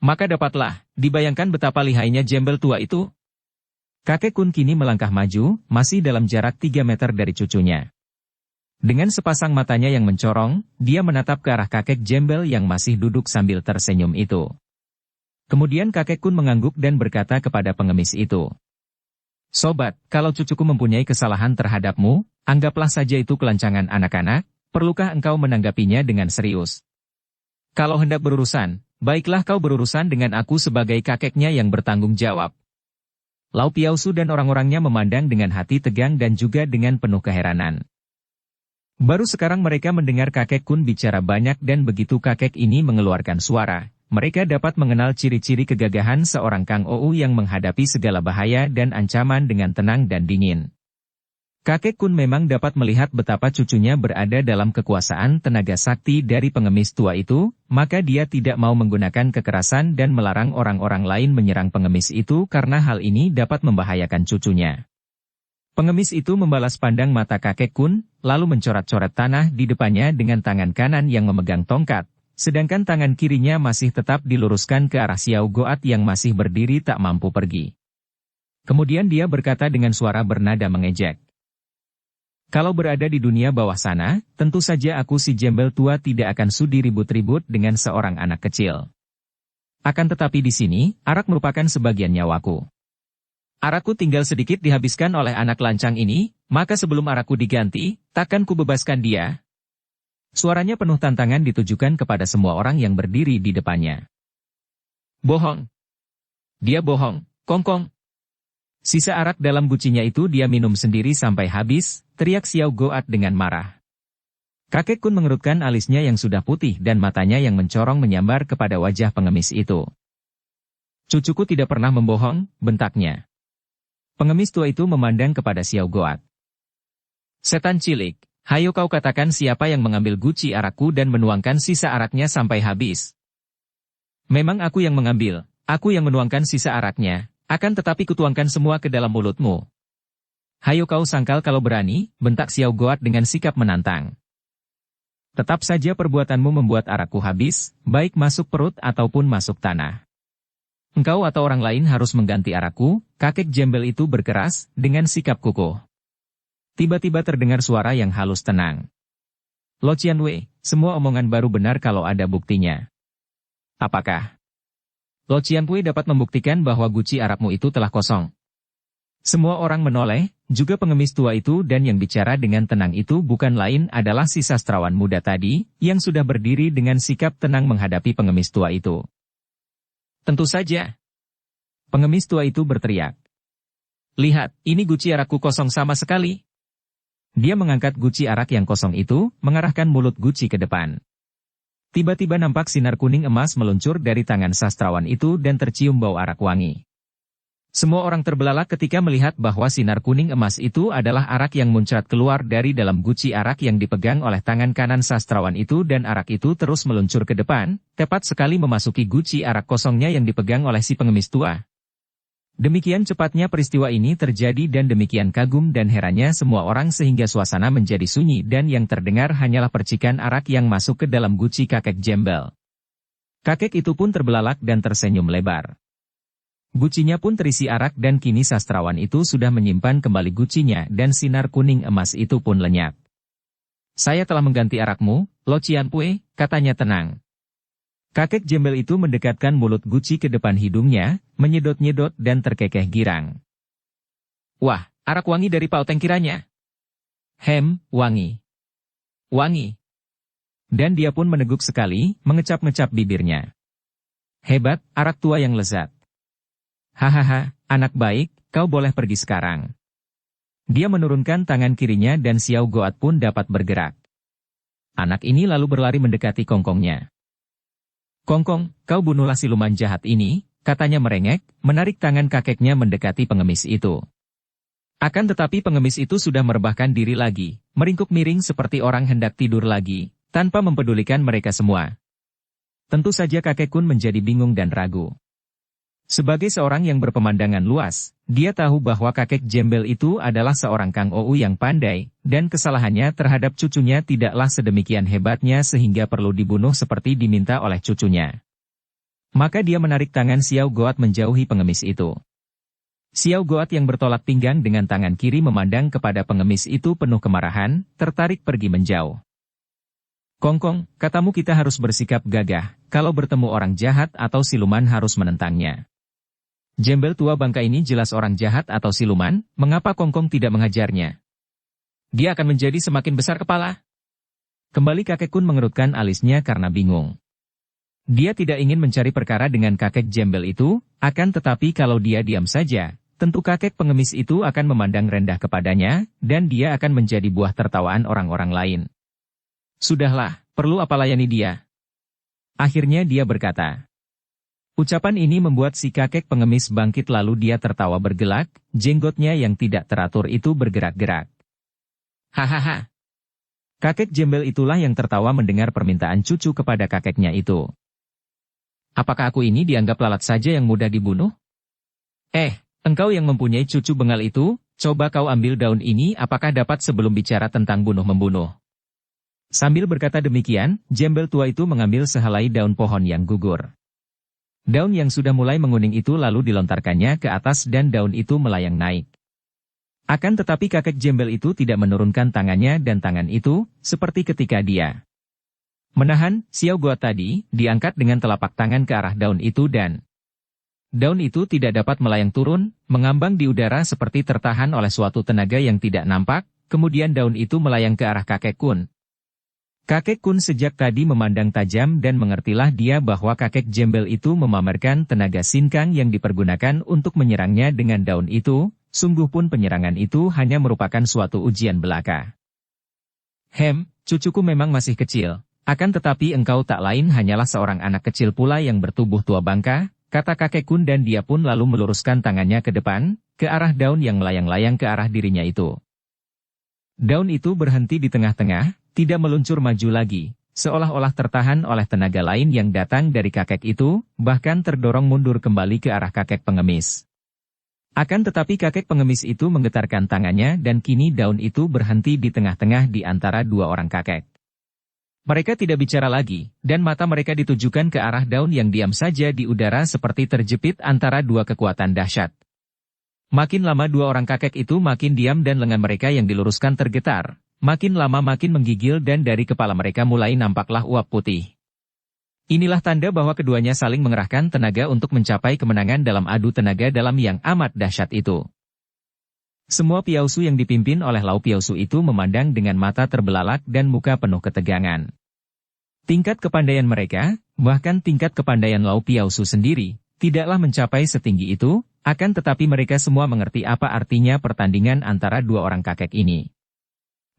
Maka dapatlah dibayangkan betapa lihainya jembel tua itu. Kakek Kun kini melangkah maju, masih dalam jarak 3 meter dari cucunya. Dengan sepasang matanya yang mencorong, dia menatap ke arah kakek jembel yang masih duduk sambil tersenyum itu. Kemudian kakek Kun mengangguk dan berkata kepada pengemis itu. "Sobat, kalau cucuku mempunyai kesalahan terhadapmu, anggaplah saja itu kelancangan anak-anak. Perlukah engkau menanggapinya dengan serius? Kalau hendak berurusan, baiklah kau berurusan dengan aku sebagai kakeknya yang bertanggung jawab." Lau Piausu dan orang-orangnya memandang dengan hati tegang dan juga dengan penuh keheranan. Baru sekarang mereka mendengar kakek Kun bicara banyak dan begitu kakek ini mengeluarkan suara, mereka dapat mengenal ciri-ciri kegagahan seorang Kang Ou yang menghadapi segala bahaya dan ancaman dengan tenang dan dingin. Kakek Kun memang dapat melihat betapa cucunya berada dalam kekuasaan tenaga sakti dari pengemis tua itu, maka dia tidak mau menggunakan kekerasan dan melarang orang-orang lain menyerang pengemis itu karena hal ini dapat membahayakan cucunya. Pengemis itu membalas pandang mata kakek Kun, lalu mencoret-coret tanah di depannya dengan tangan kanan yang memegang tongkat, sedangkan tangan kirinya masih tetap diluruskan ke arah Xiao Goat yang masih berdiri tak mampu pergi. Kemudian dia berkata dengan suara bernada mengejek. "Kalau berada di dunia bawah sana, tentu saja aku si jembel tua tidak akan sudi ribut-ribut dengan seorang anak kecil. Akan tetapi di sini, arak merupakan sebagian nyawaku. Arakku tinggal sedikit dihabiskan oleh anak lancang ini, maka sebelum arakku diganti, takkan ku bebaskan dia." Suaranya penuh tantangan ditujukan kepada semua orang yang berdiri di depannya. "Bohong. Dia bohong, Kongkong. Sisa arak dalam gucinya itu dia minum sendiri sampai habis," teriak Xiao Goat dengan marah. Kakek Kun mengerutkan alisnya yang sudah putih dan matanya yang mencorong menyambar kepada wajah pengemis itu. "Cucuku tidak pernah membohong," bentaknya. Pengemis tua itu memandang kepada Xiao Goat. "Setan cilik, hayo kau katakan siapa yang mengambil guci arakku dan menuangkan sisa araknya sampai habis." "Memang aku yang mengambil, aku yang menuangkan sisa araknya. Akan tetapi kutuangkan semua ke dalam mulutmu. Hayo kau sangkal kalau berani," bentak Xiao Goat dengan sikap menantang. "Tetap saja perbuatanmu membuat arakku habis, baik masuk perut ataupun masuk tanah. Engkau atau orang lain harus mengganti arakku," kakek jembel itu berkeras, dengan sikap kukuh. Tiba-tiba terdengar suara yang halus tenang. "Lo Qianwei, semua omongan baru benar kalau ada buktinya." "Apakah?" "Lo Qianwei dapat membuktikan bahwa guci arakmu itu telah kosong." Semua orang menoleh, juga pengemis tua itu dan yang bicara dengan tenang itu bukan lain adalah si sastrawan muda tadi, yang sudah berdiri dengan sikap tenang menghadapi pengemis tua itu. "Tentu saja." Pengemis tua itu berteriak. "Lihat, ini guci arakku kosong sama sekali." Dia mengangkat guci arak yang kosong itu, mengarahkan mulut guci ke depan. Tiba-tiba nampak sinar kuning emas meluncur dari tangan sastrawan itu dan tercium bau arak wangi. Semua orang terbelalak ketika melihat bahwa sinar kuning emas itu adalah arak yang muncrat keluar dari dalam guci arak yang dipegang oleh tangan kanan sastrawan itu dan arak itu terus meluncur ke depan, tepat sekali memasuki guci arak kosongnya yang dipegang oleh si pengemis tua. Demikian cepatnya peristiwa ini terjadi dan demikian kagum dan herannya semua orang sehingga suasana menjadi sunyi dan yang terdengar hanyalah percikan arak yang masuk ke dalam guci kakek jembel. Kakek itu pun terbelalak dan tersenyum lebar. Gucinya pun terisi arak dan kini sastrawan itu sudah menyimpan kembali gucinya dan sinar kuning emas itu pun lenyap. Saya telah mengganti arakmu, Lo Cianpue, katanya tenang. Kakek Jembel itu mendekatkan mulut guci ke depan hidungnya, menyedot-nyedot dan terkekeh girang. Wah, arak wangi dari pauteng kiranya. Wangi. Wangi. Dan dia pun meneguk sekali, mengecap-ngecap bibirnya. Hebat, arak tua yang lezat. Hahaha, anak baik, kau boleh pergi sekarang. Dia menurunkan tangan kirinya dan Xiao Goat pun dapat bergerak. Anak ini lalu berlari mendekati Kongkongnya. Kongkong, kau bunuhlah siluman jahat ini, katanya merengek, menarik tangan kakeknya mendekati pengemis itu. Akan tetapi pengemis itu sudah merebahkan diri lagi, meringkuk miring seperti orang hendak tidur lagi, tanpa mempedulikan mereka semua. Tentu saja kakek Kun menjadi bingung dan ragu. Sebagai seorang yang berpemandangan luas, dia tahu bahwa kakek Jembel itu adalah seorang Kang Ou yang pandai, dan kesalahannya terhadap cucunya tidaklah sedemikian hebatnya sehingga perlu dibunuh seperti diminta oleh cucunya. Maka dia menarik tangan Xiao Goat menjauhi pengemis itu. Xiao Goat yang bertolak pinggang dengan tangan kiri memandang kepada pengemis itu penuh kemarahan, tertarik pergi menjauh. Kongkong, katamu kita harus bersikap gagah, kalau bertemu orang jahat atau siluman harus menentangnya. Jembel tua bangka ini jelas orang jahat atau siluman, mengapa Kongkong tidak mengajarnya? Dia akan menjadi semakin besar kepala. Kembali kakek Kun mengerutkan alisnya karena bingung. Dia tidak ingin mencari perkara dengan kakek Jembel itu, akan tetapi kalau dia diam saja, tentu kakek pengemis itu akan memandang rendah kepadanya, dan dia akan menjadi buah tertawaan orang-orang lain. Sudahlah, perlu apa layani dia? Akhirnya dia berkata. Ucapan ini membuat si kakek pengemis bangkit lalu dia tertawa bergelak, jenggotnya yang tidak teratur itu bergerak-gerak. Hahaha. Kakek Jembel itulah yang tertawa mendengar permintaan cucu kepada kakeknya itu. Apakah aku ini dianggap lalat saja yang mudah dibunuh? Engkau yang mempunyai cucu bengal itu, coba kau ambil daun ini apakah dapat sebelum bicara tentang bunuh-membunuh. Sambil berkata demikian, Jembel tua itu mengambil sehelai daun pohon yang gugur. Daun yang sudah mulai menguning itu lalu dilontarkannya ke atas dan daun itu melayang naik. Akan tetapi kakek Jembel itu tidak menurunkan tangannya dan tangan itu, seperti ketika dia menahan Xiao Goat tadi, diangkat dengan telapak tangan ke arah daun itu dan daun itu tidak dapat melayang turun, mengambang di udara seperti tertahan oleh suatu tenaga yang tidak nampak, kemudian daun itu melayang ke arah kakek Kun. Kakek Kun sejak tadi memandang tajam dan mengertilah dia bahwa kakek Jembel itu memamerkan tenaga sinkang yang dipergunakan untuk menyerangnya dengan daun itu, sungguh pun penyerangan itu hanya merupakan suatu ujian belaka. Cucuku memang masih kecil, akan tetapi engkau tak lain hanyalah seorang anak kecil pula yang bertubuh tua bangka, kata kakek Kun dan dia pun lalu meluruskan tangannya ke depan, ke arah daun yang melayang-layang ke arah dirinya itu. Daun itu berhenti di tengah-tengah, tidak meluncur maju lagi, seolah-olah tertahan oleh tenaga lain yang datang dari kakek itu, bahkan terdorong mundur kembali ke arah kakek pengemis. Akan tetapi kakek pengemis itu menggetarkan tangannya dan kini daun itu berhenti di tengah-tengah di antara dua orang kakek. Mereka tidak bicara lagi, dan mata mereka ditujukan ke arah daun yang diam saja di udara seperti terjepit antara dua kekuatan dahsyat. Makin lama dua orang kakek itu makin diam dan lengan mereka yang diluruskan tergetar. Makin lama makin menggigil dan dari kepala mereka mulai nampaklah uap putih. Inilah tanda bahwa keduanya saling mengerahkan tenaga untuk mencapai kemenangan dalam adu tenaga dalam yang amat dahsyat itu. Semua piausu yang dipimpin oleh Lau Piausu itu memandang dengan mata terbelalak dan muka penuh ketegangan. Tingkat kepandaian mereka, bahkan tingkat kepandaian Lau Piausu sendiri, tidaklah mencapai setinggi itu, akan tetapi mereka semua mengerti apa artinya pertandingan antara dua orang kakek ini.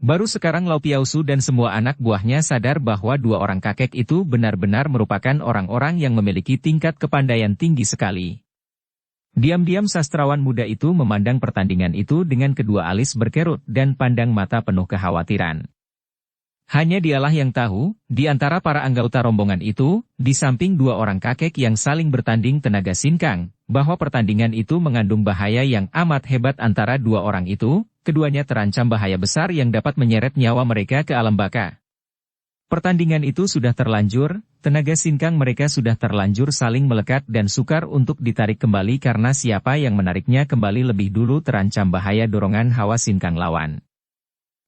Baru sekarang Lau Piausu dan semua anak buahnya sadar bahwa dua orang kakek itu benar-benar merupakan orang-orang yang memiliki tingkat kepandaian tinggi sekali. Diam-diam sastrawan muda itu memandang pertandingan itu dengan kedua alis berkerut dan pandang mata penuh kekhawatiran. Hanya dialah yang tahu, di antara para anggota rombongan itu, di samping dua orang kakek yang saling bertanding tenaga sinkang, bahwa pertandingan itu mengandung bahaya yang amat hebat antara dua orang itu, keduanya terancam bahaya besar yang dapat menyeret nyawa mereka ke alam baka. Pertandingan itu sudah terlanjur, tenaga sinkang mereka sudah terlanjur saling melekat dan sukar untuk ditarik kembali karena siapa yang menariknya kembali lebih dulu terancam bahaya dorongan hawa sinkang lawan.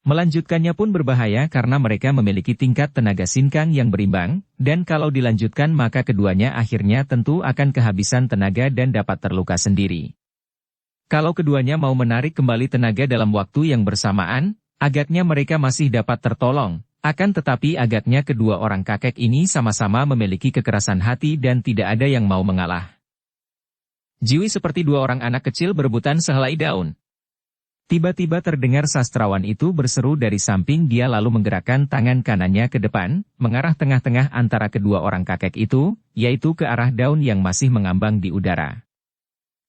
Melanjutkannya pun berbahaya karena mereka memiliki tingkat tenaga sinkang yang berimbang, dan kalau dilanjutkan maka keduanya akhirnya tentu akan kehabisan tenaga dan dapat terluka sendiri. Kalau keduanya mau menarik kembali tenaga dalam waktu yang bersamaan, agaknya mereka masih dapat tertolong. Akan tetapi agaknya kedua orang kakek ini sama-sama memiliki kekerasan hati dan tidak ada yang mau mengalah. Jiwi seperti dua orang anak kecil berebutan sehelai daun. Tiba-tiba terdengar sastrawan itu berseru dari samping dia lalu menggerakkan tangan kanannya ke depan, mengarah tengah-tengah antara kedua orang kakek itu, yaitu ke arah daun yang masih mengambang di udara.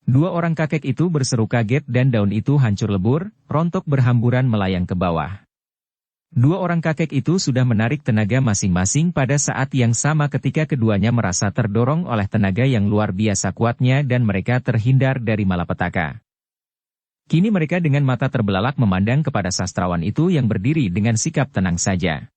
Dua orang kakek itu berseru kaget dan daun itu hancur lebur, rontok berhamburan melayang ke bawah. Dua orang kakek itu sudah menarik tenaga masing-masing pada saat yang sama ketika keduanya merasa terdorong oleh tenaga yang luar biasa kuatnya dan mereka terhindar dari malapetaka. Kini mereka dengan mata terbelalak memandang kepada sastrawan itu yang berdiri dengan sikap tenang saja.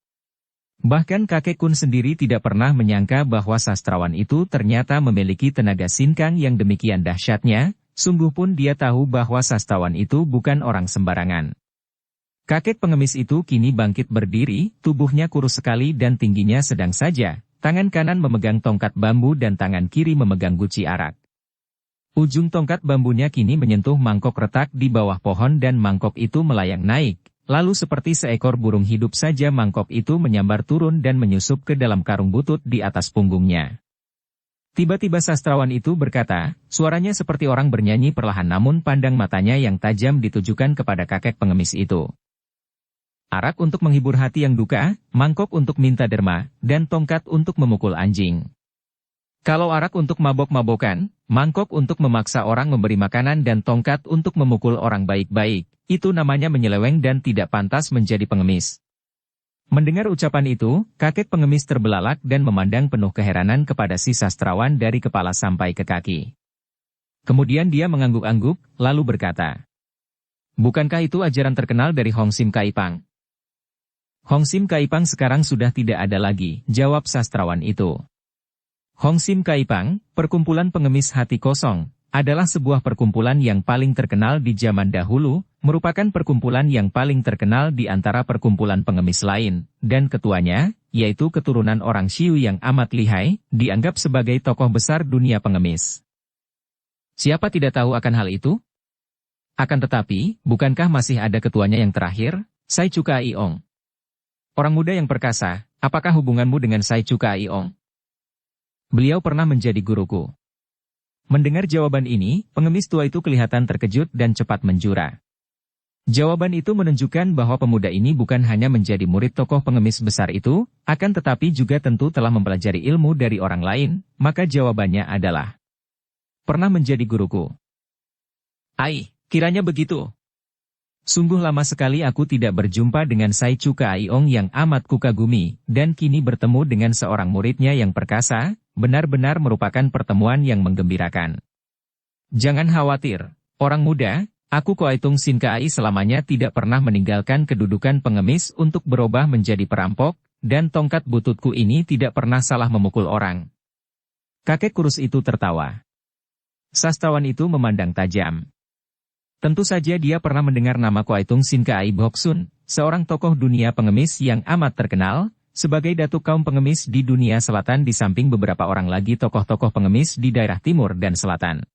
Bahkan kakek Kun sendiri tidak pernah menyangka bahwa sastrawan itu ternyata memiliki tenaga sinkang yang demikian dahsyatnya, sungguh pun dia tahu bahwa sastrawan itu bukan orang sembarangan. Kakek pengemis itu kini bangkit berdiri, tubuhnya kurus sekali dan tingginya sedang saja, tangan kanan memegang tongkat bambu dan tangan kiri memegang guci arak. Ujung tongkat bambunya kini menyentuh mangkok retak di bawah pohon dan mangkok itu melayang naik, lalu seperti seekor burung hidup saja mangkok itu menyambar turun dan menyusup ke dalam karung butut di atas punggungnya. Tiba-tiba sastrawan itu berkata, suaranya seperti orang bernyanyi perlahan namun pandang matanya yang tajam ditujukan kepada kakek pengemis itu. Arak untuk menghibur hati yang duka, mangkok untuk minta derma, dan tongkat untuk memukul anjing. Kalau arak untuk mabok-mabokan, mangkok untuk memaksa orang memberi makanan dan tongkat untuk memukul orang baik-baik, itu namanya menyeleweng dan tidak pantas menjadi pengemis. Mendengar ucapan itu, kakek pengemis terbelalak dan memandang penuh keheranan kepada si sastrawan dari kepala sampai ke kaki. Kemudian dia mengangguk-angguk, lalu berkata, "Bukankah itu ajaran terkenal dari Hong Sim Kaipang?" "Hong Sim Kaipang sekarang sudah tidak ada lagi," jawab sastrawan itu. Hong Sim Kaipang, perkumpulan pengemis hati kosong, adalah sebuah perkumpulan yang paling terkenal di zaman dahulu, merupakan perkumpulan yang paling terkenal di antara perkumpulan pengemis lain, dan ketuanya, yaitu keturunan orang Shiu yang amat lihai, dianggap sebagai tokoh besar dunia pengemis. Siapa tidak tahu akan hal itu? Akan tetapi, bukankah masih ada ketuanya yang terakhir, Sai Chuka Iong? Orang muda yang perkasa, apakah hubunganmu dengan Sai Chuka Iong? Beliau pernah menjadi guruku. Mendengar jawaban ini, pengemis tua itu kelihatan terkejut dan cepat menjura. Jawaban itu menunjukkan bahwa pemuda ini bukan hanya menjadi murid tokoh pengemis besar itu, akan tetapi juga tentu telah mempelajari ilmu dari orang lain, maka jawabannya adalah, pernah menjadi guruku. Ai, kiranya begitu. Sungguh lama sekali aku tidak berjumpa dengan Sai Chuka Iong yang amat kukagumi, dan kini bertemu dengan seorang muridnya yang perkasa, benar-benar merupakan pertemuan yang menggembirakan. Jangan khawatir, orang muda, aku Koaitung Sin Kai selamanya tidak pernah meninggalkan kedudukan pengemis untuk berubah menjadi perampok, dan tongkat bututku ini tidak pernah salah memukul orang. Kakek kurus itu tertawa. Sastrawan itu memandang tajam. Tentu saja dia pernah mendengar nama Koaitung Sin Kai Boksun, seorang tokoh dunia pengemis yang amat terkenal, sebagai datuk kaum pengemis di dunia selatan di samping beberapa orang lagi tokoh-tokoh pengemis di daerah timur dan selatan.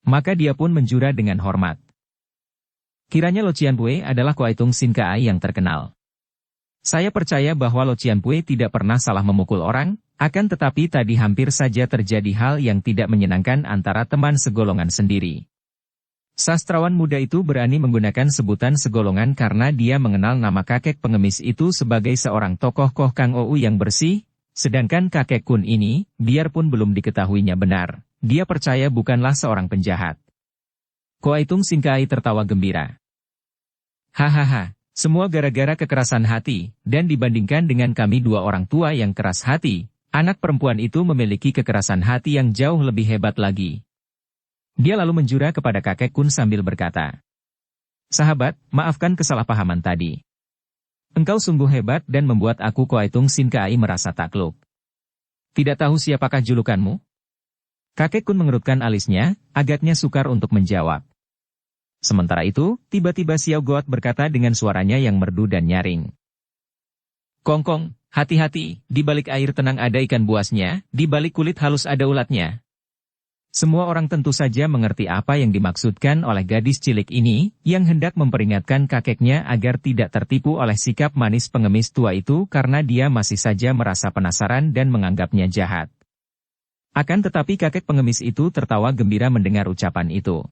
Maka dia pun menjura dengan hormat. Kiranya Lo Cianpue adalah Koaitung Sin Kai yang terkenal. Saya percaya bahwa Lo Cianpue tidak pernah salah memukul orang, akan tetapi tadi hampir saja terjadi hal yang tidak menyenangkan antara teman segolongan sendiri. Sastrawan muda itu berani menggunakan sebutan segolongan karena dia mengenal nama kakek pengemis itu sebagai seorang tokoh Koh Kang Ou yang bersih, sedangkan kakek Kun ini, biarpun belum diketahuinya benar, dia percaya bukanlah seorang penjahat. Koaitung Sin Kai tertawa gembira. Hahaha, semua gara-gara kekerasan hati, dan dibandingkan dengan kami dua orang tua yang keras hati, anak perempuan itu memiliki kekerasan hati yang jauh lebih hebat lagi. Dia lalu menjura kepada kakek Kun sambil berkata, "Sahabat, maafkan kesalahpahaman tadi. Engkau sungguh hebat dan membuat aku Koaitung Sin Kai merasa takluk. Tidak tahu siapakah julukanmu? Kakek Kun mengerutkan alisnya, agaknya sukar untuk menjawab. Sementara itu, tiba-tiba Xiao Goat berkata dengan suaranya yang merdu dan nyaring. Kongkong, hati-hati, di balik air tenang ada ikan buasnya, di balik kulit halus ada ulatnya. Semua orang tentu saja mengerti apa yang dimaksudkan oleh gadis cilik ini, yang hendak memperingatkan kakeknya agar tidak tertipu oleh sikap manis pengemis tua itu karena dia masih saja merasa penasaran dan menganggapnya jahat. Akan tetapi kakek pengemis itu tertawa gembira mendengar ucapan itu.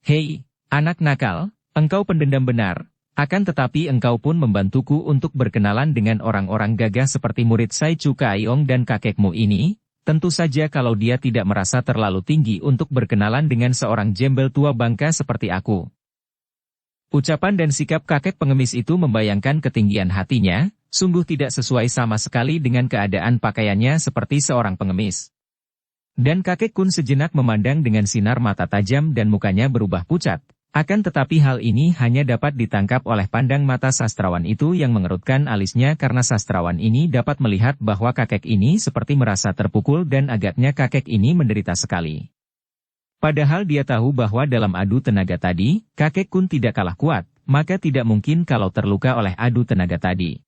Hei, anak nakal, engkau pendendam benar, akan tetapi engkau pun membantuku untuk berkenalan dengan orang-orang gagah seperti murid Sai Chu Kaiong dan kakekmu ini. Tentu saja kalau dia tidak merasa terlalu tinggi untuk berkenalan dengan seorang jembel tua bangka seperti aku. Ucapan dan sikap kakek pengemis itu membayangkan ketinggian hatinya, sungguh tidak sesuai sama sekali dengan keadaan pakaiannya seperti seorang pengemis. Dan kakek Kun sejenak memandang dengan sinar mata tajam dan mukanya berubah pucat. Akan tetapi hal ini hanya dapat ditangkap oleh pandang mata sastrawan itu yang mengerutkan alisnya karena sastrawan ini dapat melihat bahwa kakek ini seperti merasa terpukul dan agaknya kakek ini menderita sekali. Padahal dia tahu bahwa dalam adu tenaga tadi, kakek Kun tidak kalah kuat, maka tidak mungkin kalau terluka oleh adu tenaga tadi.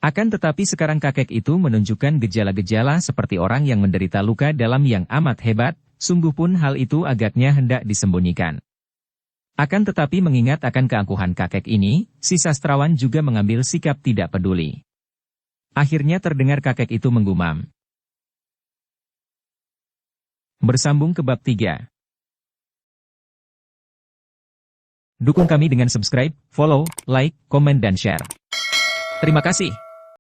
Akan tetapi sekarang kakek itu menunjukkan gejala-gejala seperti orang yang menderita luka dalam yang amat hebat, sungguh pun hal itu agaknya hendak disembunyikan. Akan tetapi mengingat akan keangkuhan kakek ini, si sastrawan juga mengambil sikap tidak peduli. Akhirnya terdengar kakek itu menggumam. Bersambung ke bab 3. Dukung kami dengan subscribe, follow, like, komen dan share. Terima kasih.